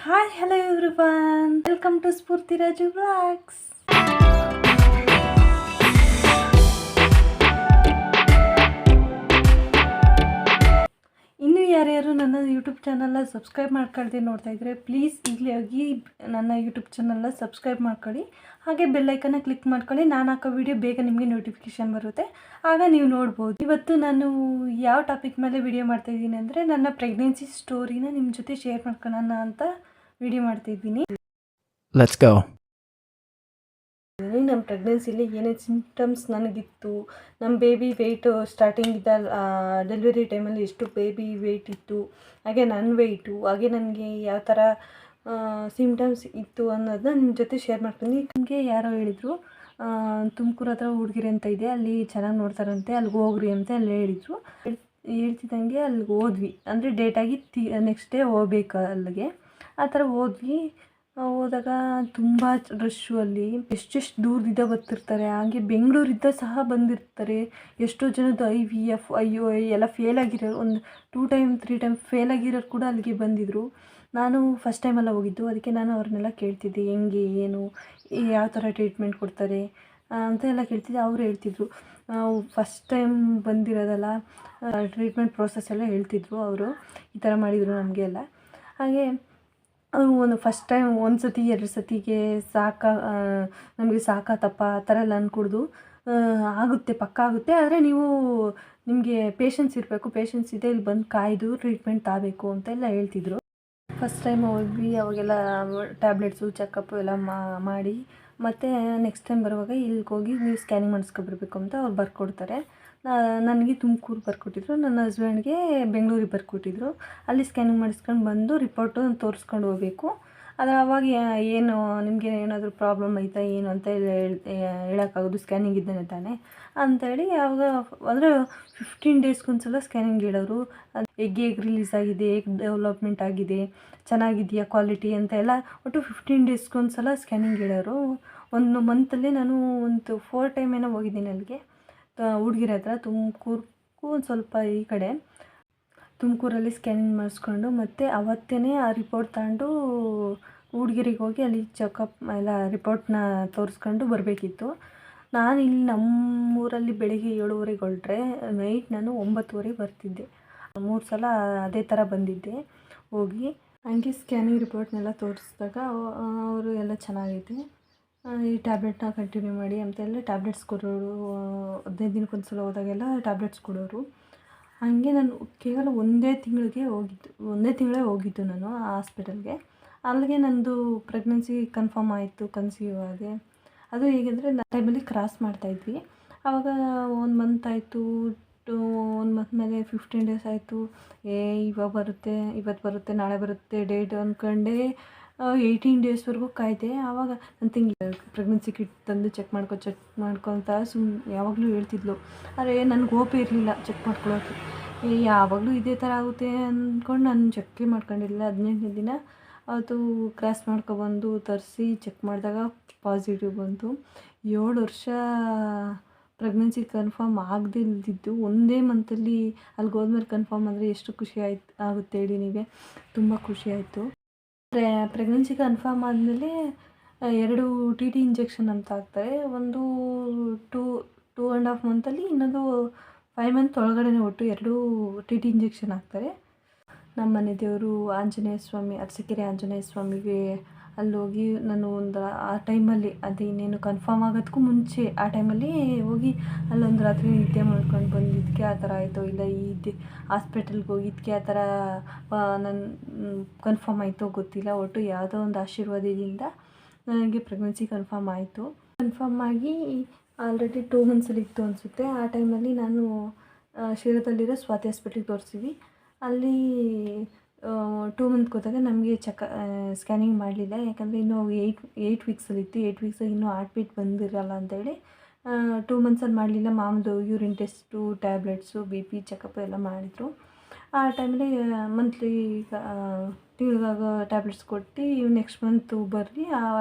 Hi hello everyone, welcome to Spoorthi Raju blogs. ಇನ್ನೂ ಯಾರ್ಯಾರು ನನ್ನ ಯೂಟ್ಯೂಬ್ ಚಾನಲ್ನ ಸಬ್ಸ್ಕ್ರೈಬ್ ಮಾಡ್ಕೊಳ್ದೆ ನೋಡ್ತಾ ಇದ್ದರೆ ಪ್ಲೀಸ್ ಈಗಲೇ ಹೋಗಿ ನನ್ನ ಯೂಟ್ಯೂಬ್ ಚಾನಲ್ನ ಸಬ್ಸ್ಕ್ರೈಬ್ ಮಾಡ್ಕೊಳ್ಳಿ. ಹಾಗೆ ಬೆಲ್ಲೈಕನ್ನ ಕ್ಲಿಕ್ ಮಾಡ್ಕೊಳ್ಳಿ. ನಾನು ಹಾಕೋ ವಿಡಿಯೋ ಬೇಗ ನಿಮಗೆ ನೋಟಿಫಿಕೇಷನ್ ಬರುತ್ತೆ, ಆಗ ನೀವು ನೋಡ್ಬೋದು. ಇವತ್ತು ನಾನು ಯಾವ ಟಾಪಿಕ್ ಮೇಲೆ ವಿಡಿಯೋ ಮಾಡ್ತಾಯಿದ್ದೀನಿ ಅಂದರೆ ನನ್ನ ಪ್ರೆಗ್ನೆನ್ಸಿ ಸ್ಟೋರಿನ ನಿಮ್ಮ ಜೊತೆ ಶೇರ್ ಮಾಡ್ಕೊಳ್ಳೋಣ ಅಂತ ವಿಡಿಯೋ ಮಾಡ್ತಾಯಿದ್ದೀನಿ. Let's go. ನಮ್ಮ ಪ್ರೆಗ್ನೆನ್ಸಿಲಿ ಏನೇನು ಸಿಂಪ್ಟಮ್ಸ್ ನನಗಿತ್ತು, ನಮ್ಮ ಬೇಬಿ ವೆಯ್ಟು ಸ್ಟಾರ್ಟಿಂಗ್ ಇದ್ದ ಡೆಲಿವರಿ ಟೈಮಲ್ಲಿ ಎಷ್ಟು ಬೇಬಿ ವೆಯ್ಟ್ ಇತ್ತು, ಹಾಗೆ ನನ್ನ ವೆಯ್ಟು, ಹಾಗೆ ನನಗೆ ಯಾವ ಥರ ಸಿಂಪ್ಟಮ್ಸ್ ಇತ್ತು ಅನ್ನೋದನ್ನ ನಿಮ್ಮ ಜೊತೆ ಶೇರ್ ಮಾಡ್ತೀನಿ. ನಿಮಗೆ ಯಾರೋ ಹೇಳಿದರು ತುಮಕೂರು ಹತ್ರ ಹುಡುಗಿರಿ ಅಂತ ಇದೆ, ಅಲ್ಲಿ ಚೆನ್ನಾಗಿ ನೋಡ್ತಾರಂತೆ, ಅಲ್ಲಿಗೆ ಹೋಗ್ರಿ ಅಂತ ಎಲ್ಲ ಹೇಳಿದರು. ಹೇಳ್ತಿದ್ದಂಗೆ ಅಲ್ಲಿಗೆ ಹೋದ್ವಿ, ಅಂದರೆ ಡೇಟಾಗಿ ನೆಕ್ಸ್ಟ್ ಡೇ ಹೋಗ್ಬೇಕು ಅಲ್ಲಿಗೆ. ಆ ಥರ ಹೋದಾಗ ತುಂಬ ರಶ್ಶು, ಅಲ್ಲಿ ಎಷ್ಟೆಷ್ಟು ದೂರದಿಂದ ಬರ್ತಿರ್ತಾರೆ. ಹಾಗೆ ಬೆಂಗಳೂರಿಂದ ಸಹ ಬಂದಿರ್ತಾರೆ. ಎಷ್ಟೋ ಜನದ್ದು IVF IUI ಎಲ್ಲ ಫೇಲ್ ಆಗಿರೋರು, ಒಂದು 2 ಟೈಮ್ 3 ಟೈಮ್ ಫೇಲ್ ಆಗಿರೋರು ಕೂಡ ಅಲ್ಲಿಗೆ ಬಂದಿದ್ದರು. ನಾನು ಫಸ್ಟ್ ಟೈಮೆಲ್ಲ ಹೋಗಿದ್ದು, ಅದಕ್ಕೆ ನಾನು ಅವ್ರನ್ನೆಲ್ಲ ಕೇಳ್ತಿದ್ದೆ ಹೆಂಗೆ ಏನು ಯಾವ ಥರ ಟ್ರೀಟ್ಮೆಂಟ್ ಕೊಡ್ತಾರೆ ಅಂತ ಎಲ್ಲ ಕೇಳ್ತಿದ್ದೆ. ಅವರು ಹೇಳ್ತಿದ್ರು ಫಸ್ಟ್ ಟೈಮ್ ಬಂದಿರೋದಲ್ಲ, ಟ್ರೀಟ್ಮೆಂಟ್ ಪ್ರೋಸೆಸ್ ಎಲ್ಲ ಹೇಳ್ತಿದ್ರು. ಅವರು ಈ ಥರ ಮಾಡಿದರು ನಮಗೆ ಎಲ್ಲ. ಹಾಗೆ ಅವರು ಫಸ್ಟ್ ಟೈಮ್ 1 ಸತಿ 2 ಸತಿಗೆ ನಮಗೆ ಸಾಕಾತಪ್ಪ ಆ ಥರ ಎಲ್ಲ ಅಂದ್ಕೊಡ್ದು, ಆಗುತ್ತೆ ಪಕ್ಕ ಆಗುತ್ತೆ, ಆದರೆ ನಿಮಗೆ ಪೇಷನ್ಸ್ ಇರಬೇಕು, ಪೇಷನ್ಸ್ ಇದೆ, ಇಲ್ಲಿ ಬಂದು ಕಾಯ್ದು ಟ್ರೀಟ್ಮೆಂಟ್ ತಾಬೇಕು ಅಂತೆಲ್ಲ ಹೇಳ್ತಿದ್ರು. ಫಸ್ಟ್ ಟೈಮ್ ಹೋದ್ವಿ, ಅವಾಗೆಲ್ಲ ಟ್ಯಾಬ್ಲೆಟ್ಸು ಚೆಕಪ್ಪು ಎಲ್ಲ ಮಾಡಿ, ಮತ್ತು ನೆಕ್ಸ್ಟ್ ಟೈಮ್ ಬರುವಾಗ ಇಲ್ಲಿಗೆ ಹೋಗಿ ನೀವು ಸ್ಕ್ಯಾನಿಂಗ್ ಮಾಡಿಸ್ಕೊಬರ್ಬೇಕು ಅಂತ ಅವ್ರು ಬರ್ಕೊಡ್ತಾರೆ. ನನಗೆ ತುಮಕೂರು ಬರ್ಕೊಟ್ಟಿದ್ರು, ನನ್ನ ಹಸ್ಬೆಂಡ್ಗೆ ಬೆಂಗಳೂರಿಗೆ ಬರ್ಕೊಟ್ಟಿದ್ರು. ಅಲ್ಲಿ ಸ್ಕ್ಯಾನಿಂಗ್ ಮಾಡಿಸ್ಕೊಂಡು ಬಂದು ರಿಪೋರ್ಟು ತೋರಿಸ್ಕೊಂಡು ಹೋಗಬೇಕು. ಆದರೆ ಅವಾಗ ಏನು ನಿಮಗೆ ಏನಾದರೂ ಪ್ರಾಬ್ಲಮ್ ಐತಾ ಏನು ಅಂತ ಹೇಳೋಕ್ಕಾಗೋದು, ಸ್ಕ್ಯಾನಿಂಗ್ ಇದ್ದಾನೆ ತಾನೆ ಅಂತೇಳಿ. ಆವಾಗ ಅಂದರೆ 15 ಡೇಸ್ಗೊಂದ್ಸಲ ಸ್ಕ್ಯಾನಿಂಗ್ ಹೇಳೋರು. ಅದು ಎಗ್ ರಿಲೀಸ್ ಆಗಿದೆ, ಎಗ್ ಡೆವಲಪ್ಮೆಂಟ್ ಆಗಿದೆ, ಚೆನ್ನಾಗಿದೆಯಾ ಕ್ವಾಲಿಟಿ ಅಂತ ಎಲ್ಲ, ಒಟ್ಟು 15 ಡೇಸ್ಗೊಂದ್ಸಲ ಸ್ಕ್ಯಾನಿಂಗ್ ಹೇಳೋರು. ಒಂದು ಮಂತಲ್ಲಿ ನಾನು ಒಂದು 4 ಟೈಮ್ ಏನೋ ಹೋಗಿದ್ದೀನಿ ಅಲ್ಲಿಗೆ, ಹುಡುಗಿರ ಹತ್ರ. ತುಮಕೂರಿಗೂ ಒಂದು ಸ್ವಲ್ಪ ಈ ಕಡೆ, ತುಮಕೂರಲ್ಲಿ ಸ್ಕ್ಯಾನಿಂಗ್ ಮಾಡಿಸ್ಕೊಂಡು ಮತ್ತು ಅವತ್ತೇ ಆ ರಿಪೋರ್ಟ್ ತಗೊಂಡು ಹುಡುಗಿರಿಗೆ ಹೋಗಿ ಅಲ್ಲಿ ಚೆಕಪ್ ಎಲ್ಲ ರಿಪೋರ್ಟ್ನ ತೋರಿಸ್ಕೊಂಡು ಬರಬೇಕಿತ್ತು. ನಾನು ಇಲ್ಲಿ ನಮ್ಮೂರಲ್ಲಿ ಬೆಳಿಗ್ಗೆ 7:30 ಹೊರಟ್ರೆ ನೈಟ್ ನಾನು 9:30 ಬರ್ತಿದ್ದೆ. 3 ಸಲ ಅದೇ ಥರ ಬಂದಿದ್ದೆ ಹೋಗಿ. ಹಂಗೆ ಸ್ಕ್ಯಾನಿಂಗ್ ರಿಪೋರ್ಟ್ನೆಲ್ಲ ತೋರಿಸಿದಾಗ ಅವರು ಎಲ್ಲ ಚೆನ್ನಾಗೈತೆ, ಈ ಟ್ಯಾಬ್ಲೆಟ್ನ ಕಂಟಿನ್ಯೂ ಮಾಡಿ ಅಂತೆಲ್ಲ ಟ್ಯಾಬ್ಲೆಟ್ಸ್ ಕೊಡೋರು. 15 ದಿನಕ್ಕೊಂದ್ಸಲ ಹೋದಾಗೆಲ್ಲ ಟ್ಯಾಬ್ಲೆಟ್ಸ್ ಕೊಡೋರು. ಹಾಗೆ ನಾನು ಕೇವಲ ಒಂದೇ ತಿಂಗಳೇ ಹೋಗಿದ್ದು ನಾನು ಆ ಹಾಸ್ಪಿಟಲ್ಗೆ. ಅಲ್ಲಿಗೆ ನಂದು ಪ್ರೆಗ್ನೆನ್ಸಿ ಕನ್ಫರ್ಮ್ ಆಯಿತು, ಕನ್ಸೀವ್ ಆದೆ. ಅದು ಹೇಗೆಂದರೆ ಟೈಮಲ್ಲಿ ಕ್ರಾಸ್ ಮಾಡ್ತಾಯಿದ್ವಿ. ಆವಾಗ 1 ಮಂತ್ ಆಯಿತು, 1 ಮಂತ್ ಮೇಲೆ 15 ಡೇಸ್ ಆಯಿತು. ಇವತ್ತು ಬರುತ್ತೆ ನಾಳೆ ಬರುತ್ತೆ ಡೇಟ್ ಅಂದ್ಕೊಂಡೆ 18 ಡೇಸ್ವರೆಗೂ ಕಾಯ್ದೆ. ಆವಾಗ ನನ್ನ ತಂಗಿ ಪ್ರೆಗ್ನೆನ್ಸಿ ಕಿಟ್ ತಂದು ಚೆಕ್ ಮಾಡ್ಕೊ ಅಂತ ಯಾವಾಗಲೂ ಹೇಳ್ತಿದ್ಲು. ಆದರೆ ನನಗೆ ಹೋಪೇ ಇರಲಿಲ್ಲ ಚೆಕ್ ಮಾಡ್ಕೊಳ್ಳೋಕ್ಕೆ. ಯಾವಾಗಲೂ ಇದೇ ಥರ ಆಗುತ್ತೆ ಅಂದ್ಕೊಂಡು ನಾನು ಚೆಕ್ಕೇ ಮಾಡ್ಕೊಂಡಿಲ್ಲ. 15ನೇ ದಿನ ಅದು ಕ್ರಾಸ್ ಮಾಡ್ಕೊಬಂದು ತರಿಸಿ ಚೆಕ್ ಮಾಡಿದಾಗ ಪಾಸಿಟಿವ್ ಬಂತು. 7 ವರ್ಷ ಪ್ರೆಗ್ನೆನ್ಸಿ ಕನ್ಫರ್ಮ್ ಆಗದೆ ಇಲ್ದಿದ್ದು ಒಂದೇ ಮಂತಲ್ಲಿ ಅಲ್ಲಿಗೆ ಹೋದ್ಮೇಲೆ ಕನ್ಫರ್ಮ್ ಅಂದರೆ ಎಷ್ಟು ಖುಷಿ ಆಗುತ್ತೆ ಹೇಳಿ ನೀವೇ. ತುಂಬ ಖುಷಿ ಆಯಿತು. ಪ್ರೆಗ್ನೆನ್ಸಿ ಕನ್ಫರ್ಮ್ ಆದಮೇಲೆ 2 TT ಇಂಜೆಕ್ಷನ್ ಅಂತ ಹಾಕ್ತಾರೆ. ಒಂದು 2.5 ಮಂತಲ್ಲಿ, ಇನ್ನೊಂದು 5 ಮಂತ್ ಒಳಗಡೆ ಒಟ್ಟು 2 TT ಇಂಜೆಕ್ಷನ್ ಹಾಕ್ತಾರೆ. ನಮ್ಮ ಮನೆ ದೇವರು ಆಂಜನೇಯ ಸ್ವಾಮಿ, ಅರಸೀಕೆರೆ ಆಂಜನೇಯ ಸ್ವಾಮಿಗೆ ಅಲ್ಲೋಗಿ ನಾನು ಆ ಟೈಮಲ್ಲಿ, ಅದು ಇನ್ನೇನು ಕನ್ಫರ್ಮ್ ಆಗೋದಕ್ಕೂ ಮುಂಚೆ ಆ ಟೈಮಲ್ಲಿ ಹೋಗಿ ಅಲ್ಲೊಂದು ರಾತ್ರಿ ನಿದ್ದೆ ಮಾಡ್ಕೊಂಡು ಬಂದಿದ್ದಕ್ಕೆ ಆ ಥರ ಆಯಿತು, ಇಲ್ಲ ಹಾಸ್ಪಿಟಲ್ಗೆ ಹೋಗಿದ್ದಕ್ಕೆ ಆ ಥರ ನನ್ನ ಕನ್ಫರ್ಮ್ ಆಯಿತೋ ಗೊತ್ತಿಲ್ಲ. ಒಟ್ಟು ಯಾವುದೋ ಒಂದು ಆಶೀರ್ವಾದದಿಂದ ನನಗೆ ಪ್ರೆಗ್ನೆನ್ಸಿ ಕನ್ಫರ್ಮ್ ಆಯಿತು. ಕನ್ಫರ್ಮ್ ಆಗಿ ಆಲ್ರೆಡಿ 2 ಮಂತ್ಸಲ್ಲಿ ಇತ್ತು ಅನಿಸುತ್ತೆ. ಆ ಟೈಮಲ್ಲಿ ನಾನು ಶಿರದಲ್ಲಿರೋ ಸ್ವಾತಿ ಹಾಸ್ಪಿಟ್ಲಿಗೆ ತೋರಿಸಿದ್ವಿ. ಅಲ್ಲಿ 2 ಮಂತ್ಗೆ ಹೋದಾಗ ನಮಗೆ ಸ್ಕ್ಯಾನಿಂಗ್ ಮಾಡಲಿಲ್ಲ, ಯಾಕಂದರೆ ಇನ್ನೂ 8 ವೀಕ್ಸಲ್ಲಿತ್ತು. 8 ವೀಕ್ಸಲ್ಲಿ ಇನ್ನೂ ಹಾರ್ಟ್ ಬೀಟ್ ಬಂದಿರಲ್ಲ ಅಂತೇಳಿ 2 ಮಂತ್ಸಲ್ಲಿ ಮಾಡಲಿಲ್ಲ. ಮಾಮೂಲು urine test, tablets, BP checkup ಎಲ್ಲ ಮಾಡಿದರು. ಆ ಟೈಮಲ್ಲಿ ಮಂತ್ಲಿ ತಿಂಗಳಿಗಾಗ ಟ್ಯಾಬ್ಲೆಟ್ಸ್ ಕೊಟ್ಟು ನೆಕ್ಸ್ಟ್ ಮಂತು ಬರ್ರಿ,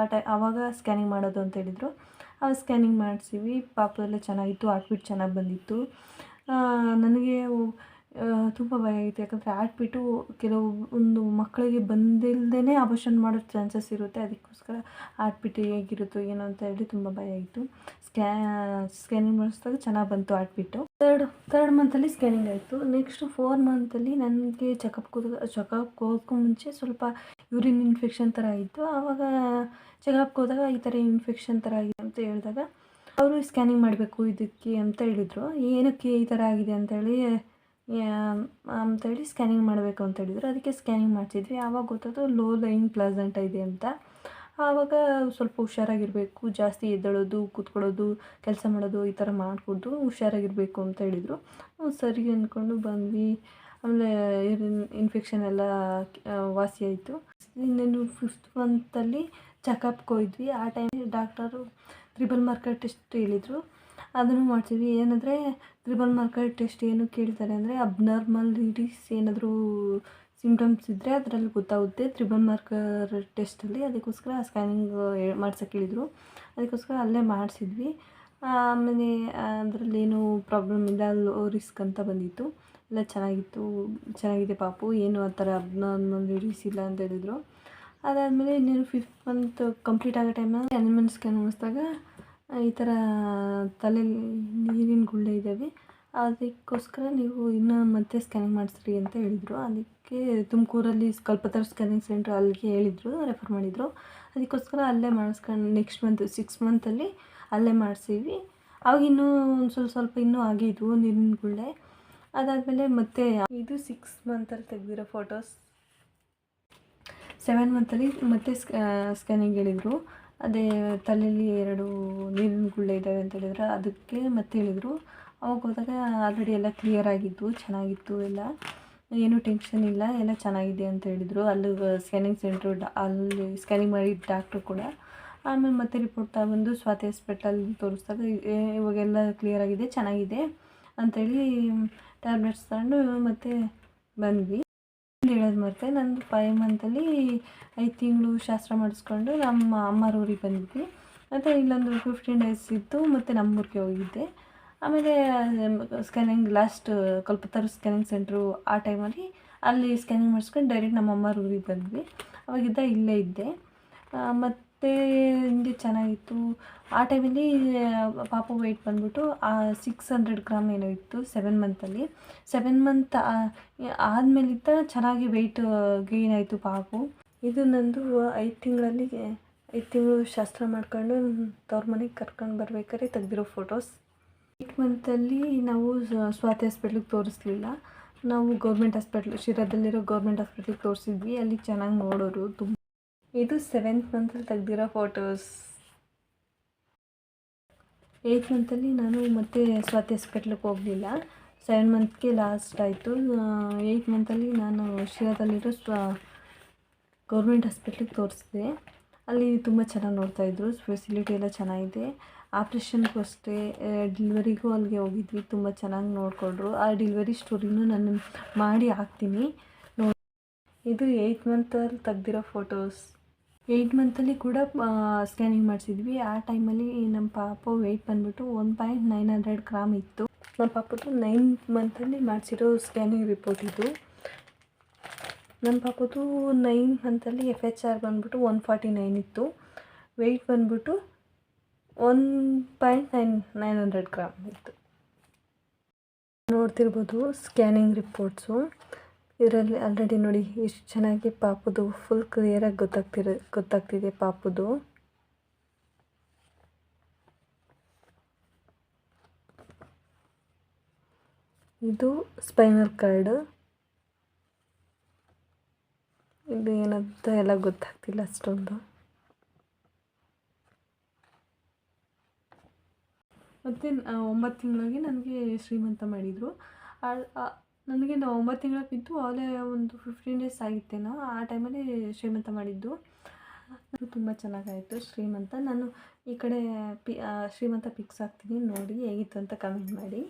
ಆವಾಗ ಸ್ಕ್ಯಾನಿಂಗ್ ಮಾಡೋದು ಅಂತ ಹೇಳಿದರು. ಆವಾಗ ಸ್ಕ್ಯಾನಿಂಗ್ ಮಾಡಿಸಿವಿ. ಪಾಪು ಎಲ್ಲ ಚೆನ್ನಾಗಿತ್ತು, ಹಾರ್ಟ್ ಬೀಟ್ ಚೆನ್ನಾಗಿ ಬಂದಿತ್ತು. ನನಗೆ ತುಂಬ ಭಯ ಆಗಿತ್ತು. ಯಾಕಂದರೆ ಆಡಿಬಿಟ್ಟು ಕೆಲವೊಂದು ಮಕ್ಕಳಿಗೆ ಬಂದಿಲ್ಲದೇ ಅಬಾರ್ಷನ್ ಮಾಡೋ ಚಾನ್ಸಸ್ ಇರುತ್ತೆ. ಅದಕ್ಕೋಸ್ಕರ ಆಡಿಬಿಟ್ಟು ಹೇಗಿರುತ್ತೋ ಏನೋ ಅಂತ ಹೇಳಿ ತುಂಬ ಭಯ ಆಗಿತ್ತು. ಸ್ಕ್ಯಾನಿಂಗ್ ಮಾಡಿಸಿದಾಗ ಚೆನ್ನಾಗಿ ಬಂತು ಆಡಿಬಿಟ್ಟು. ಥರ್ಡ್ ಮಂತಲ್ಲಿ ಸ್ಕ್ಯಾನಿಂಗ್ ಆಯಿತು. ನೆಕ್ಸ್ಟು 4 ಮಂತಲ್ಲಿ ನನಗೆ ಚೆಕಪ್ಗೆ ಹೋಗೋಕ್ಕೂ ಮುಂಚೆ ಸ್ವಲ್ಪ ಯೂರಿನ್ ಇನ್ಫೆಕ್ಷನ್ ಥರ ಇತ್ತು. ಆವಾಗ ಚೆಕಪ್ಗೆ ಹೋದಾಗ ಈ ಥರ ಇನ್ಫೆಕ್ಷನ್ ಥರ ಆಗಿದೆ ಅಂತ ಹೇಳಿದಾಗ ಅವರು ಸ್ಕ್ಯಾನಿಂಗ್ ಮಾಡಬೇಕು ಇದಕ್ಕೆ ಅಂತ ಹೇಳಿದರು. ಏನಕ್ಕೆ ಈ ಥರ ಆಗಿದೆ ಅಂತೇಳಿ ಸ್ಕ್ಯಾನಿಂಗ್ ಮಾಡಬೇಕು ಅಂತ ಹೇಳಿದರು. ಅದಕ್ಕೆ ಸ್ಕ್ಯಾನಿಂಗ್ ಮಾಡಿಸಿದ್ವಿ. ಆವಾಗ ಗೊತ್ತಾಯ್ತು ಲೋ ಲೈಯಿಂಗ್ ಪ್ಲಾಸೆಂಟಾ ಇದೆ ಅಂತ. ಆವಾಗ ಸ್ವಲ್ಪ ಹುಷಾರಾಗಿರಬೇಕು, ಜಾಸ್ತಿ ಎದ್ದೇಳೋದು, ಕೂತ್ಕೊಳ್ಳೋದು, ಕೆಲಸ ಮಾಡೋದು ಈ ಥರ ಮಾಡಿಕೊಟ್ಟು ಹುಷಾರಾಗಿರಬೇಕು ಅಂತ ಹೇಳಿದರು. ಸರಿ ಅಂದ್ಕೊಂಡು ಬಂದ್ವಿ. ಆಮೇಲೆ ಇನ್ಫೆಕ್ಷನ್ ಎಲ್ಲ ವಾಸಿ ಆಯಿತು. ಇನ್ನೇನು 5th ಮಂತಲ್ಲಿ ಚೆಕಪ್ಗೆ ಹೋದ್ವಿ. ಆ ಟೈಮಲ್ಲಿ ಡಾಕ್ಟರು ತ್ರಿಬಲ್ ಮಾರ್ಕರ್ ಟೆಸ್ಟ್ ಹೇಳಿದರು. ಅದನ್ನು ಮಾಡ್ತಿದ್ವಿ. ಏನಂದರೆ ತ್ರಿಬಲ್ ಮಾರ್ಕರ್ ಟೆಸ್ಟ್ ಏನು ಕೇಳ್ತಾರೆ ಅಂದರೆ ಅಬ್ನಾರ್ಮಲಿಟೀಸ್ ಏನಾದರೂ ಸಿಮ್ಟಮ್ಸ್ ಇದ್ದರೆ ಅದರಲ್ಲಿ ಗೊತ್ತಾಗುತ್ತೆ ತ್ರಿಬಲ್ ಮಾರ್ಕರ್ ಟೆಸ್ಟಲ್ಲಿ. ಅದಕ್ಕೋಸ್ಕರ ಸ್ಕ್ಯಾನಿಂಗ್ ಮಾಡ್ಸೋಕ್ಕೆ ಹೇಳಿದರು. ಅದಕ್ಕೋಸ್ಕರ ಅಲ್ಲೇ ಮಾಡಿಸಿದ್ವಿ. ಆಮೇಲೆ ಅದರಲ್ಲೇನು ಪ್ರಾಬ್ಲಮ್ ಇಲ್ಲ, ಲೋ ರಿಸ್ಕ್ ಅಂತ ಬಂದಿತ್ತು. ಎಲ್ಲ ಚೆನ್ನಾಗಿದೆ ಪಾಪು, ಏನು ಆ ಥರ ಅಬ್ನಾರ್ಮಲಿಟೀಸ್ ಇಲ್ಲ ಅಂತ ಹೇಳಿದರು. ಅದಾದಮೇಲೆ ಇನ್ನೇನು 5th ಮಂತ್ ಕಂಪ್ಲೀಟ್ ಆಗೋ ಟೈಮಲ್ಲಿ ಅನಿಮಲ್ ಸ್ಕ್ಯಾನ್ ಮಾಡಿಸಿದಾಗ ಈ ಥರ ತಲೆಯಲ್ಲಿ ನೀರಿನ ಗುಳ್ಳೆ ಇದ್ದಾವೆ, ಅದಕ್ಕೋಸ್ಕರ ನೀವು ಇನ್ನೂ ಮತ್ತೆ ಸ್ಕ್ಯಾನಿಂಗ್ ಮಾಡಿಸ್ರಿ ಅಂತ ಹೇಳಿದರು. ಅದಕ್ಕೆ ತುಮಕೂರಲ್ಲಿ ಕಲ್ಪತರು ಸ್ಕ್ಯಾನಿಂಗ್ ಸೆಂಟ್ರ್ ಅಲ್ಲಿಗೆ ಹೇಳಿದರು, ರೆಫರ್ ಮಾಡಿದರು. ಅದಕ್ಕೋಸ್ಕರ ಅಲ್ಲೇ ಮಾಡಿಸ್ಕೊಂಡು ನೆಕ್ಸ್ಟ್ ಮಂತ್ 6 ಮಂತಲ್ಲಿ ಅಲ್ಲೇ ಮಾಡಿಸಿದ್ವಿ. ಆವಾಗ ಇನ್ನೂ ಒಂದು ಸ್ವಲ್ಪ ಇನ್ನೂ ಆಗಿದ್ವು ನೀರಿನ ಗುಳ್ಳೆ. ಅದಾದಮೇಲೆ ಮತ್ತೆ ಇದು 6 ಮಂತಲ್ಲಿ ತೆಗೆದಿರೋ ಫೋಟೋಸ್. 7 ಮಂತಲ್ಲಿ ಮತ್ತೆ ಸ್ಕ್ಯಾನಿಂಗ್ ಹೇಳಿದರು. ಅದೇ ತಲೆಯಲ್ಲಿ 2 ನೀರಿನ ಗುಳ್ಳೆ ಇದ್ದಾವೆ ಅಂತ ಹೇಳಿದ್ರು. ಅದಕ್ಕೆ ಮತ್ತೆ ಹೇಳಿದರು. ಅವಾಗ ಹೋದಾಗ ಆಲ್ರೆಡಿ ಎಲ್ಲ ಕ್ಲಿಯರ್ ಆಗಿದ್ದು, ಚೆನ್ನಾಗಿತ್ತು, ಎಲ್ಲ ಏನೂ ಟೆನ್ಷನ್ ಇಲ್ಲ, ಎಲ್ಲ ಚೆನ್ನಾಗಿದೆ ಅಂತ ಹೇಳಿದರು. ಅಲ್ಲಿ ಸ್ಕ್ಯಾನಿಂಗ್ ಸೆಂಟ್ರು ಅಲ್ಲಿ ಸ್ಕ್ಯಾನಿಂಗ್ ಮಾಡಿದ ಡಾಕ್ಟ್ರು ಕೂಡ. ಆಮೇಲೆ ಮತ್ತೆ ರಿಪೋರ್ಟ್ ತಗೊಂಡು ಸ್ವಾತಿ ಹಾಸ್ಪಿಟಲ್ಗೆ ತೋರಿಸಿದಾಗ ಇವಾಗೆಲ್ಲ ಕ್ಲಿಯರ್ ಆಗಿದೆ, ಚೆನ್ನಾಗಿದೆ ಅಂಥೇಳಿ ಟ್ಯಾಬ್ಲೆಟ್ಸ್ ತಗೊಂಡು ಮತ್ತೆ ಬಂದ್ವಿ. ಹೇಳೋದು ಮರೆತೆ, ನಂದು 5 ಮಂತಲ್ಲಿ 5 ತಿಂಗಳು ಶಾಸ್ತ್ರ ಮಾಡಿಸ್ಕೊಂಡು ನಮ್ಮ ಅಮ್ಮರ ಊರಿಗೆ ಬಂದಿದ್ವಿ. ಮತ್ತು ಇಲ್ಲೊಂದು 15 ಡೇಸ್ ಇತ್ತು, ಮತ್ತು ನಮ್ಮೂರಿಗೆ ಹೋಗಿದ್ದೆ. ಆಮೇಲೆ ಸ್ಕ್ಯಾನಿಂಗ್ ಲಾಸ್ಟ್ ಕಲ್ಪತರು ಸ್ಕ್ಯಾನಿಂಗ್ ಸೆಂಟ್ರು ಆ ಟೈಮಲ್ಲಿ ಅಲ್ಲಿ ಸ್ಕ್ಯಾನಿಂಗ್ ಮಾಡಿಸ್ಕೊಂಡು ಡೈರೆಕ್ಟ್ ನಮ್ಮ ಅಮ್ಮರ ಊರಿಗೆ ಬಂದ್ವಿ. ಅವಾಗಿದ್ದ ಇಲ್ಲೇ ಇದ್ದೆ. ಮತ್ತು ಹಿಂಗೆ ಚೆನ್ನಾಗಿತ್ತು. ಆ ಟೈಮಲ್ಲಿ ಪಾಪು ವೆಯ್ಟ್ ಬಂದ್ಬಿಟ್ಟು 600 ಗ್ರಾಮ್ ಏನೋ ಇತ್ತು 7 ಮಂತಲ್ಲಿ. 7 ಮಂತ್ ಆದಮೇಲಿಂದ ಚೆನ್ನಾಗಿ ವೆಯ್ಟ್ ಗೇನ್ ಆಯಿತು ಪಾಪು. ಇದು ನಂದು 5 ತಿಂಗಳು ಶಾಸ್ತ್ರ ಮಾಡ್ಕೊಂಡು ತವ್ರ ಮನೆಗೆ ಕರ್ಕೊಂಡು ಬರ್ಬೇಕಾದ್ರೆ ತೆಗೆದಿರೋ ಫೋಟೋಸ್. 8 ಮಂತಲ್ಲಿ ನಾವು ಸ್ವಾತಿ ಹಾಸ್ಪಿಟ್ಲಿಗೆ ತೋರಿಸ್ಲಿಲ್ಲ. ನಾವು ಗೌರ್ಮೆಂಟ್ ಹಾಸ್ಪಿಟ್ಲ್ ಶಿರಾದಲ್ಲಿರೋ ಗೌರ್ಮೆಂಟ್ ಹಾಸ್ಪಿಟ್ಲಿಗೆ ತೋರಿಸಿದ್ವಿ. ಅಲ್ಲಿ ಚೆನ್ನಾಗಿ ನೋಡೋರು ತುಂಬ. ಇದು 7th ಮಂತಲ್ಲಿ ತೆಗೆದಿರೋ ಫೋಟೋಸ್. 8 ಮಂತಲ್ಲಿ ನಾನು ಮತ್ತೆ ಸ್ವಾತಿ ಹಾಸ್ಪಿಟ್ಲಿಗೆ ಹೋಗಲಿಲ್ಲ. 7 ಮಂತ್ಗೆ ಲಾಸ್ಟ್ ಆಯಿತು. 8 ಮಂತಲ್ಲಿ ನಾನು ಶಿರಾದಲ್ಲಿರೋ ಗೌರ್ಮೆಂಟ್ ಹಾಸ್ಪಿಟ್ಲಿಗೆ ತೋರಿಸಿದೆ. ಅಲ್ಲಿ ತುಂಬ ಚೆನ್ನಾಗಿ ನೋಡ್ತಾಯಿದ್ರು, ಫೆಸಿಲಿಟಿ ಎಲ್ಲ ಚೆನ್ನಾಗಿದೆ. ಆಪ್ರೇಷನ್ಗೂ ಅಷ್ಟೇ, ಡೆಲಿವರಿಗೂ ಅಲ್ಲಿಗೆ ಹೋಗಿದ್ವಿ, ತುಂಬ ಚೆನ್ನಾಗಿ ನೋಡಿಕೊಂಡ್ರು. ಆ ಡೆಲಿವರಿ ಸ್ಟೋರಿನೂ ನಾನು ಮಾಡಿ ಹಾಕ್ತೀನಿ ನೋಡಿ. ಇದು 8 ಮಂತಲ್ಲಿ ತೆಗೆದಿರೋ ಫೋಟೋಸ್. 8 ಮಂತಲ್ಲಿ ಕೂಡ ಸ್ಕ್ಯಾನಿಂಗ್ ಮಾಡಿಸಿದ್ವಿ. ಆ ಟೈಮಲ್ಲಿ ನಮ್ಮ ಪಾಪು ವೆಯ್ಟ್ ಬಂದ್ಬಿಟ್ಟು 1.900 ಗ್ರಾಮ್ ಇತ್ತು. ನಮ್ಮ ಪಾಪದ್ದು 9th ಮಂತಲ್ಲಿ ಮಾಡಿಸಿರೋ ಸ್ಕ್ಯಾನಿಂಗ್ ರಿಪೋರ್ಟ್ ಇದು. ನಮ್ಮ ಪಾಪದ್ದು 9 ಮಂತಲ್ಲಿ FHR ಬಂದ್ಬಿಟ್ಟು 149 ಇತ್ತು. ವೆಯ್ಟ್ ಬಂದ್ಬಿಟ್ಟು 1.900 ಗ್ರಾಮ್ ಇತ್ತು. ನೋಡ್ತಿರ್ಬೋದು ಸ್ಕ್ಯಾನಿಂಗ್ ರಿಪೋರ್ಟ್ಸು. ಇದರಲ್ಲಿ ಆಲ್ರೆಡಿ ನೋಡಿ ಎಷ್ಟು ಚೆನ್ನಾಗಿ ಪಾಪುದು ಫುಲ್ ಕ್ಲಿಯರಾಗಿ ಗೊತ್ತಾಗ್ತಿದೆ ಪಾಪುದು. ಇದು ಸ್ಪೈನಲ್ ಕಾರ್ಡ್. ಇದು ಏನಂತ ಎಲ್ಲ ಗೊತ್ತಾಗ್ತಿಲ್ಲ ಅಷ್ಟೊಂದು. ಮತ್ತು 9 ತಿಂಗಳಿಗೆ ನನಗೆ ಶ್ರೀಮಂತ ಮಾಡಿದರು. ನನಗೆ 9 ತಿಂಗಳಿಗೆ ಬಿದ್ದು ಅವಲೇ ಒಂದು 15 ಡೇಸ್ ಆಗಿತ್ತೇನೋ, ಆ ಟೈಮಲ್ಲಿ ಶ್ರೀಮಂತ ಮಾಡಿದ್ದು. ತುಂಬ ಚೆನ್ನಾಗಾಯಿತು ಶ್ರೀಮಂತ. ನಾನು ಈ ಕಡೆ ಶ್ರೀಮಂತ ಪಿಕ್ಸ್ ಹಾಕ್ತೀನಿ, ನೋಡಿ ಹೇಗಿತ್ತು ಅಂತ ಕಮೆಂಟ್ ಮಾಡಿ.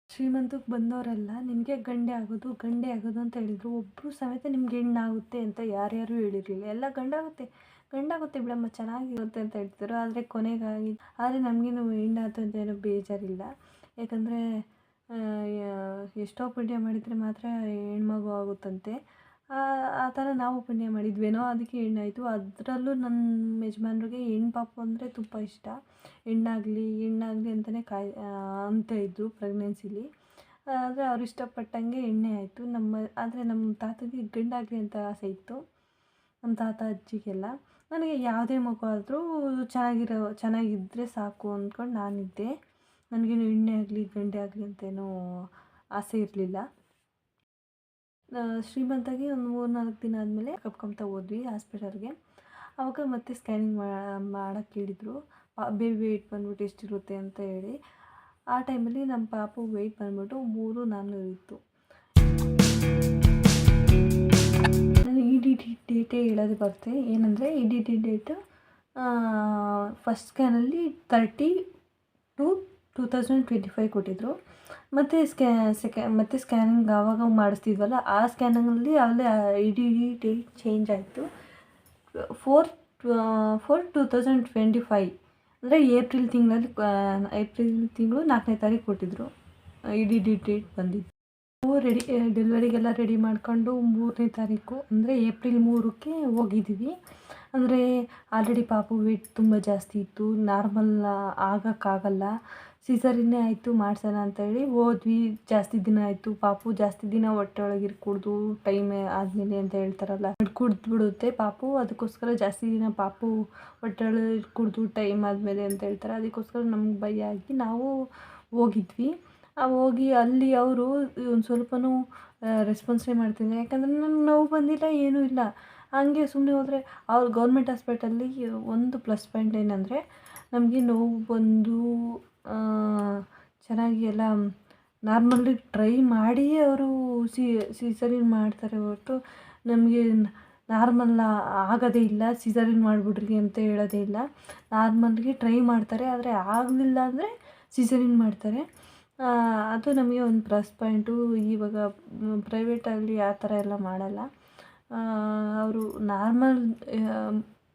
ಶ್ರೀಮಂತಕ್ಕೆ ಬಂದವರೆಲ್ಲ ನಿನಗೆ ಗಂಡೆ ಆಗೋದು ಅಂತ ಹೇಳಿದರು. ಒಬ್ಬರು ಸಮೇತ ನಿಮ್ಗೆ ಹೆಣ್ಣಾಗುತ್ತೆ ಅಂತ ಯಾರ್ಯಾರು ಹೇಳಿರಲಿಲ್ಲ. ಎಲ್ಲ ಗಂಡಾಗುತ್ತೆ ಬಿಡಮ್ಮ, ಚೆನ್ನಾಗಿರುತ್ತೆ ಅಂತ ಹೇಳ್ತಿದ್ರು. ಆದರೆ ಕೊನೆಗಾಗಿ ನಮಗೇನು ಹೆಣ್ಣಾಯ್ತು ಅಂತ ಏನೋ ಬೇಜಾರಿಲ್ಲ. ಯಾಕಂದರೆ ಎಷ್ಟೋ ಪುಣ್ಯ ಮಾಡಿದರೆ ಮಾತ್ರ ಹೆಣ್ಮಗು ಆಗುತ್ತಂತೆ. ಆ ಥರ ನಾವು ಪುಣ್ಯ ಮಾಡಿದ್ವೇನೋ ಅದಕ್ಕೆ ಹೆಣ್ಣಾಯಿತು. ಅದರಲ್ಲೂ ನಮ್ಮ ಯಜಮಾನ್ರಿಗೆ ಹೆಣ್ಣು ಪಾಪು ಅಂದರೆ ತುಂಬ ಇಷ್ಟ. ಹೆಣ್ಣಾಗಲಿ ಅಂತಲೇ ಅಂತ ಇದ್ದರು ಪ್ರೆಗ್ನೆನ್ಸಿಲಿ. ಆದರೆ ಅವ್ರು ಇಷ್ಟಪಟ್ಟಂಗೆ ಹೆಣ್ಣೇ ಆಯಿತು. ಆದರೆ ನಮ್ಮ ತಾತನಿಗೆ ಗಂಡಾಗಲಿ ಅಂತ ಆಸೆ ಇತ್ತು, ನಮ್ಮ ತಾತ ಅಜ್ಜಿಗೆಲ್ಲ. ನನಗೆ ಯಾವುದೇ ಮಗು ಆದರೂ ಚೆನ್ನಾಗಿದ್ದರೆ ಸಾಕು ಅಂದ್ಕೊಂಡು ನಾನಿದ್ದೆ. ನನಗೇನು ಹೆಣ್ಣೇ ಆಗಲಿ ಗಂಡೇ ಆಗಲಿ ಅಂತೇನೂ ಆಸೆ ಇರಲಿಲ್ಲ. ಶ್ರೀಮಂತಾಗಿ ಒಂದು 3-4 ದಿನ ಆದಮೇಲೆ ಕರ್ಕೊಂತ ಹೋದ್ವಿ ಹಾಸ್ಪಿಟಲ್ಗೆ. ಆವಾಗ ಮತ್ತೆ ಸ್ಕ್ಯಾನಿಂಗ್ ಮಾಡೋಕ್ಕೆ ಹೇಳಿದ್ರು. ಬೇಬಿ ವೆಯ್ಟ್ ಬಂದ್ಬಿಟ್ಟು ಎಷ್ಟಿರುತ್ತೆ ಅಂತ ಹೇಳಿ. ಆ ಟೈಮಲ್ಲಿ ನಮ್ಮ ಪಾಪು ವೆಯ್ಟ್ ಬಂದ್ಬಿಟ್ಟು 3-4 ಇತ್ತು. ನಾನು ಇ ಡಿ ಟಿ ಡೇಟೇ ಹೇಳೋದು ಬರುತ್ತೆ. ಏನಂದರೆ E D T date first ಸ್ಕ್ಯಾನಲ್ಲಿ 30/2/2025 ಕೊಟ್ಟಿದ್ದರು. ಮತ್ತು ಮತ್ತೆ ಸ್ಕ್ಯಾನಿಂಗ್ ಆವಾಗ ಮಾಡಿಸ್ತಿದ್ವಲ್ಲ, ಆ ಸ್ಕ್ಯಾನಿಂಗಲ್ಲಿ ಅಲ್ಲೇ ಇ ಡಿ ಡೇಟ್ ಚೇಂಜ್ ಆಯಿತು. 4/4/2025 ಅಂದರೆ ಏಪ್ರಿಲ್ ತಿಂಗಳು 4ನೇ ತಾರೀಕು ಕೊಟ್ಟಿದ್ದರು. ಇ ಡಿ ಡೇಟ್ ಬಂದಿದ್ದು. ನಾವು ಡೆಲಿವರಿಗೆಲ್ಲ ರೆಡಿ ಮಾಡ್ಕೊಂಡು 3ನೇ ತಾರೀಕು ಅಂದರೆ ಏಪ್ರಿಲ್ 3ಕ್ಕೆ ಹೋಗಿದ್ವಿ. ಅಂದರೆ ಆಲ್ರೆಡಿ ಪಾಪು ವೇಟ್ ತುಂಬ ಜಾಸ್ತಿ ಇತ್ತು, ನಾರ್ಮಲ್ ಆಗೋಕ್ಕಾಗಲ್ಲ, ಸೀಸರಿನ್ನೇ ಆಯಿತು ಮಾಡಿಸೋಣ ಅಂತೇಳಿ ಹೋದ್ವಿ. ಜಾಸ್ತಿ ದಿನ ಆಯಿತು, ಪಾಪು ಜಾಸ್ತಿ ದಿನ ಹೊಟ್ಟೆ ಒಳಗೆ ಕುಡಿದು ಟೈಮ್ ಆದಮೇಲೆ ಅಂತ ಹೇಳ್ತಾರಲ್ಲ, ಕುಡಿದ್ಬಿಡುತ್ತೆ ಪಾಪು. ಅದಕ್ಕೋಸ್ಕರ ಜಾಸ್ತಿ ದಿನ ಪಾಪು ಹೊಟ್ಟೆ ಒಳಗೆ ಕುಡಿದು ಟೈಮ್ ಆದಮೇಲೆ ಅಂತ ಹೇಳ್ತಾರೆ. ಅದಕ್ಕೋಸ್ಕರ ನಮ್ಗೆ ಭಯ ಆಗಿ ನಾವು ಹೋಗಿದ್ವಿ. ಹೋಗಿ ಅಲ್ಲಿ ಅವರು ಒಂದು ಸ್ವಲ್ಪನೂ ರೆಸ್ಪಾನ್ಸೇ ಮಾಡ್ತಿದ್ದೆ. ಯಾಕಂದರೆ ನನಗೆ ನೋವು ಬಂದಿಲ್ಲ, ಏನೂ ಇಲ್ಲ. ಹಂಗೆ ಸುಮ್ಮನೆ ಹೋದರೆ ಅವ್ರು ಗೌರ್ಮೆಂಟ್ ಹಾಸ್ಪಿಟಲ್ಲಿ ಒಂದು ಪ್ಲಸ್ ಪಾಯಿಂಟ್ ಏನಂದರೆ, ನಮಗೆ ನೋವು ಬಂದು ಚೆನ್ನಾಗಿ ಎಲ್ಲ ನಾರ್ಮಲಿ ಟ್ರೈ ಮಾಡಿ ಅವರು ಸೀಸರಿನ್ ಮಾಡ್ತಾರೆ ಹೊರತು ನಮಗೆ ನಾರ್ಮಲ್ ಆಗೋದೇ ಇಲ್ಲ. ಸಿಸರಿನ್ ಮಾಡಿಬಿಡ್ರಿ ಅಂತ ಹೇಳೋದೇ ಇಲ್ಲ, ನಾರ್ಮಲ್ಗೆ ಟ್ರೈ ಮಾಡ್ತಾರೆ. ಆದರೆ ಆಗಲಿಲ್ಲ ಅಂದರೆ ಸಿಸರಿನ್ ಮಾಡ್ತಾರೆ. ಅದು ನಮಗೆ ಒಂದು ಪ್ಲಸ್ ಪಾಯಿಂಟು. ಇವಾಗ ಪ್ರೈವೇಟಲ್ಲಿ ಆ ಥರ ಎಲ್ಲ ಮಾಡಲ್ಲ. ಅವರು ನಾರ್ಮಲ್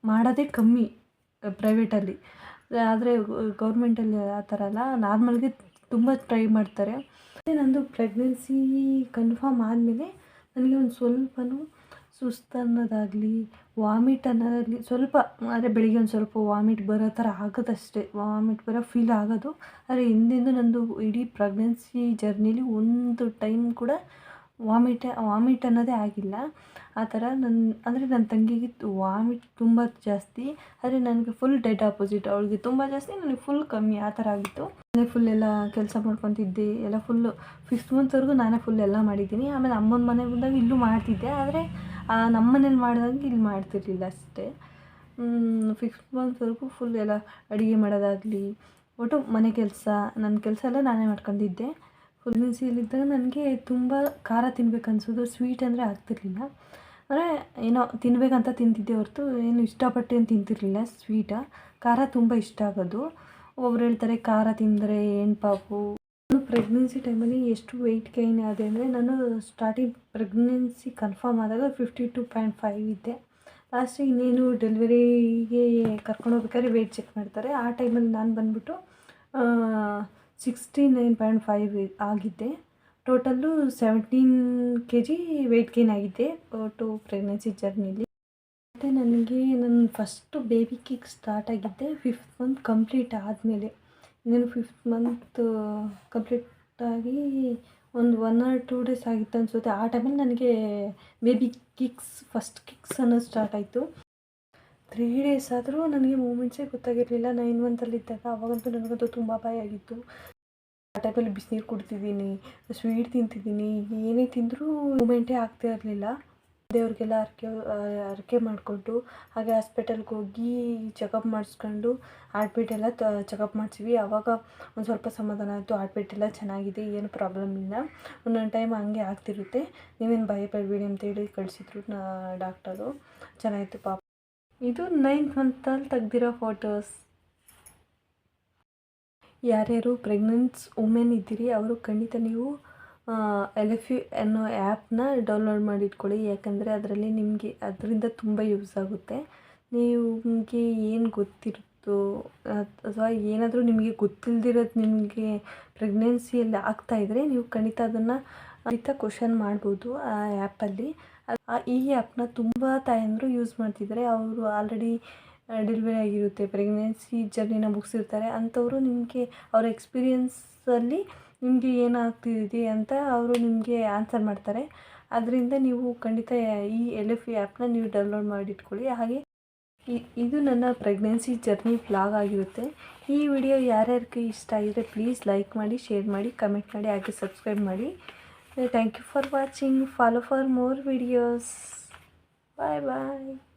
ಮಾಡೋದೇ ಕಮ್ಮಿ ಪ್ರೈವೇಟಲ್ಲಿ. ಆದರೆ ಗೌರ್ಮೆಂಟಲ್ಲಿ ಆ ಥರ ಅಲ್ಲ, ನಾರ್ಮಲ್ಗೆ ತುಂಬ ಟ್ರೈ ಮಾಡ್ತಾರೆ. ನಂದು ಪ್ರೆಗ್ನೆನ್ಸಿ ಕನ್ಫರ್ಮ್ ಆದಮೇಲೆ ನನಗೆ ಒಂದು ಸ್ವಲ್ಪನೂ ಸುಸ್ತು ಅನ್ನೋದಾಗಲಿ, ವಾಮಿಟ್ ಅನ್ನೋದಾಗಲಿ ಸ್ವಲ್ಪ, ಆದರೆ ಬೆಳಿಗ್ಗೆ ಒಂದು ಸ್ವಲ್ಪ ವಾಮಿಟ್ ಬರೋ ಥರ ಆಗೋದಷ್ಟೇ, ವಾಮಿಟ್ ಬರೋ ಫೀಲ್ ಆಗೋದು. ಆದರೆ ಹಿಂದಿಂದು ನಂದು ಇಡೀ ಪ್ರೆಗ್ನೆನ್ಸಿ ಜರ್ನಿಲಿ ಒಂದು ಟೈಮ್ ಕೂಡ ವಾಮಿಟ್ ಅನ್ನೋದೇ ಆಗಿಲ್ಲ. ಆ ಥರ ನನ್ನ ತಂಗಿಗೆ ವಾಮಿಟ್ ತುಂಬ ಜಾಸ್ತಿ, ಆದರೆ ನನಗೆ ಫುಲ್ ಡೆಡ್ ಆಪೋಸಿಟ್. ಅವಳಿಗೆ ತುಂಬ ಜಾಸ್ತಿ, ನನಗೆ ಫುಲ್ ಕಮ್ಮಿ, ಆ ಥರ ಆಗಿತ್ತು. ನಾನೇ ಫುಲ್ ಎಲ್ಲ ಕೆಲಸ ಮಾಡ್ಕೊತಿದ್ದೆ, ಎಲ್ಲ ಫುಲ್ಲು 5th ಮಂತ್ವರೆಗೂ ನಾನೇ ಫುಲ್ ಎಲ್ಲ ಮಾಡಿದ್ದೀನಿ. ಆಮೇಲೆ ಅಮ್ಮನ ಮನೆಗೆ ಬಂದಾಗ ಇಲ್ಲೂ ಮಾಡ್ತಿದ್ದೆ, ಆದರೆ ನಮ್ಮ ಮನೇಲಿ ಮಾಡಿದಂಗೆ ಇಲ್ಲಿ ಮಾಡ್ತಿರ್ಲಿಲ್ಲ ಅಷ್ಟೇ. 5th ಮಂತ್ವರೆಗೂ ಫುಲ್ ಎಲ್ಲ ಅಡುಗೆ ಮಾಡೋದಾಗಲಿ, ಒಟ್ಟು ಮನೆ ಕೆಲಸ, ನನ್ನ ಕೆಲಸ ಎಲ್ಲ ನಾನೇ ಮಾಡ್ಕೊಂಡಿದ್ದೆ. ಪ್ರೆಗ್ನೆನ್ಸಿಯಲ್ಲಿದ್ದಾಗ ನನಗೆ ತುಂಬ ಖಾರ ತಿನ್ಬೇಕು ಅನ್ಸೋದು, ಸ್ವೀಟ್ ಅಂದರೆ ಆಗ್ತಿರ್ಲಿಲ್ಲ. ಅಂದರೆ ಏನೋ ತಿನ್ನಬೇಕಂತ ತಿಂತಿದ್ದೆ ಹೊರತು ಏನು ಇಷ್ಟಪಟ್ಟು ಏನು ತಿಂತಿರಲಿಲ್ಲ ಸ್ವೀಟ. ಖಾರ ತುಂಬ ಇಷ್ಟ ಆಗೋದು. ಒಬ್ರು ಹೇಳ್ತಾರೆ ಖಾರ ತಿಂದರೆ ಹೆಣ್ಣು ಪಾಪು. ನಾನು ಪ್ರೆಗ್ನೆನ್ಸಿ ಟೈಮಲ್ಲಿ ಎಷ್ಟು ವೆಯ್ಟ್ ಗೈನ್ ಆದೆ ಅಂದರೆ, ನಾನು ಸ್ಟಾರ್ಟಿಂಗ್ ಪ್ರೆಗ್ನೆನ್ಸಿ ಕನ್ಫರ್ಮ್ ಆದಾಗ 52.5 ಇದ್ದೆ. ಲಾಸ್ಟಿಗೆ ಇನ್ನೇನು ಡೆಲಿವರಿಗೆ ಕರ್ಕೊಂಡೋಗ್ಬೇಕಾದ್ರೆ ವೆಯ್ಟ್ ಚೆಕ್ ಮಾಡ್ತಾರೆ. ಆ ಟೈಮಲ್ಲಿ ನಾನು ಬಂದುಬಿಟ್ಟು 69.5 ಆಗಿದ್ದೆ. ಟೋಟಲ್ಲು 17 kg ವೆಯ್ಟ್ ಗೇನ್ ಆಗಿದ್ದೆ ಟು ಪ್ರೆಗ್ನೆನ್ಸಿ ಜರ್ನಿಲಿ. ಮತ್ತು ನನಗೆ ನನ್ನ ಫಸ್ಟು ಬೇಬಿ ಕಿಕ್ ಸ್ಟಾರ್ಟ್ ಆಗಿದ್ದೆ 5th ಮಂತ್ ಕಂಪ್ಲೀಟ್ ಆದಮೇಲೆ. ಇನ್ನೇನು 5th ಮಂತ್ ಕಂಪ್ಲೀಟಾಗಿ ಒಂದು 1 or 2 days ಆಗಿತ್ತು ಅನಿಸುತ್ತೆ. ಆ ಟೈಮಲ್ಲಿ ನನಗೆ ಬೇಬಿ ಫಸ್ಟ್ ಕಿಕ್ಸ್ ಅನ್ನೋದು ಸ್ಟಾರ್ಟ್ ಆಯಿತು. 3 days ಆದರೂ ನನಗೆ ಮೂಮೆಂಟ್ಸೇ ಗೊತ್ತಾಗಿರಲಿಲ್ಲ. 9 ಮಂತಲ್ಲಿದ್ದಾಗ ಅವಾಗಂತೂ ನನಗಂತೂ ತುಂಬ ಭಯ ಆಗಿತ್ತು. ಆ ಟೈಮಲ್ಲಿ ಬಿಸಿನೀರು ಕುಡ್ತಿದ್ದೀನಿ, ಸ್ವೀಟ್ ತಿಂತಿದ್ದೀನಿ, ಏನೇ ತಿಂದರೂ ಮೂಮೆಂಟೇ ಆಗ್ತಾ ಇರಲಿಲ್ಲ. ದೇವ್ರಿಗೆಲ್ಲ ಹರಕೆ ಮಾಡಿಕೊಂಡು ಹಾಗೆ ಹಾಸ್ಪಿಟಲ್ಗೆ ಹೋಗಿ ಚೆಕಪ್ ಮಾಡಿಸ್ಕೊಂಡು ಹಾರ್ಟ್ಬೀಟ್ ಎಲ್ಲ ಚೆಕಪ್ ಮಾಡಿಸಿವಿ. ಆವಾಗ ಒಂದು ಸ್ವಲ್ಪ ಸಮಾಧಾನ ಆಯಿತು. ಹಾರ್ಟ್ಬೀಟ್ ಎಲ್ಲ ಚೆನ್ನಾಗಿದೆ, ಏನು ಪ್ರಾಬ್ಲಮ್ ಇಲ್ಲ. ಒಂದೊಂದು ಟೈಮ್ ಹಂಗೆ ಆಗ್ತಿರುತ್ತೆ, ನೀವೇನು ಭಯಪಡಬೇಡಿ ಅಂತೇಳಿ ಕಳಿಸಿದ್ರು ಡಾಕ್ಟರು. ಚೆನ್ನಾಗಿತ್ತು ಪಾಪ. ಇದು 9th ಮಂತಲ್ಲಿ ತೆಗ್ದಿರೋ ಫೋಟೋಸ್. ಯಾರ್ಯಾರು ಪ್ರೆಗ್ನೆನ್ಸ್ ವುಮೆನ್ ಇದ್ದೀರಿ ಅವರು ಖಂಡಿತ ನೀವು LFU ಅನ್ನೋ ಆ್ಯಪ್ನ ಡೌನ್ಲೋಡ್ ಮಾಡಿ ಇಟ್ಕೊಳ್ಳಿ. ಯಾಕಂದರೆ ಅದರಲ್ಲಿ ನಿಮಗೆ ಅದರಿಂದ ತುಂಬ ಯೂಸ್ ಆಗುತ್ತೆ. ನಿಮಗೆ ಏನು ಗೊತ್ತಿರುತ್ತೋ ಅಥವಾ ಏನಾದರೂ ನಿಮಗೆ ಗೊತ್ತಿಲ್ಲದಿರೋದು ನಿಮಗೆ ಪ್ರೆಗ್ನೆನ್ಸಿಯಲ್ಲಿ ಆಗ್ತಾಯಿದ್ರೆ ನೀವು ಖಂಡಿತ ಅದನ್ನು ಕ್ವಶನ್ ಮಾಡ್ಬೋದು ಆ ಆ್ಯಪಲ್ಲಿ. ಈ ಆ್ಯಪ್ನ ತುಂಬ ತಾಯಂದಿರು ಯೂಸ್ ಮಾಡ್ತಿದ್ದಾರೆ. ಅವರು ಆಲ್ರೆಡಿ ಡೆಲಿವರಿ ಆಗಿರುತ್ತೆ, ಪ್ರೆಗ್ನೆನ್ಸಿ ಜರ್ನಿನ ಮುಗಿಸಿರ್ತಾರೆ. ಅಂಥವರು ನಿಮಗೆ ಅವರ ಎಕ್ಸ್ಪೀರಿಯನ್ಸಲ್ಲಿ ನಿಮಗೆ ಏನಾಗ್ತಿದೆ ಅಂತ ಅವರು ನಿಮಗೆ ಆನ್ಸರ್ ಮಾಡ್ತಾರೆ. ಅದರಿಂದ ನೀವು ಖಂಡಿತ ಈ LFE ಆ್ಯಪ್ನ ನೀವು ಡೌನ್ಲೋಡ್ ಮಾಡಿಟ್ಕೊಳ್ಳಿ. ಹಾಗೆ ಇದು ನನ್ನ ಪ್ರೆಗ್ನೆನ್ಸಿ ಜರ್ನಿ ವ್ಲಾಗ್ ಆಗಿರುತ್ತೆ. ಈ ವಿಡಿಯೋ ಯಾರ್ಯಾರಿಗೆ ಇಷ್ಟ ಆಗಿದ್ರೆ ಪ್ಲೀಸ್ ಲೈಕ್ ಮಾಡಿ, ಶೇರ್ ಮಾಡಿ, ಕಮೆಂಟ್ ಮಾಡಿ, ಹಾಗೆ ಸಬ್ಸ್ಕ್ರೈಬ್ ಮಾಡಿ. Thank you for watching. Follow for more videos. Bye bye.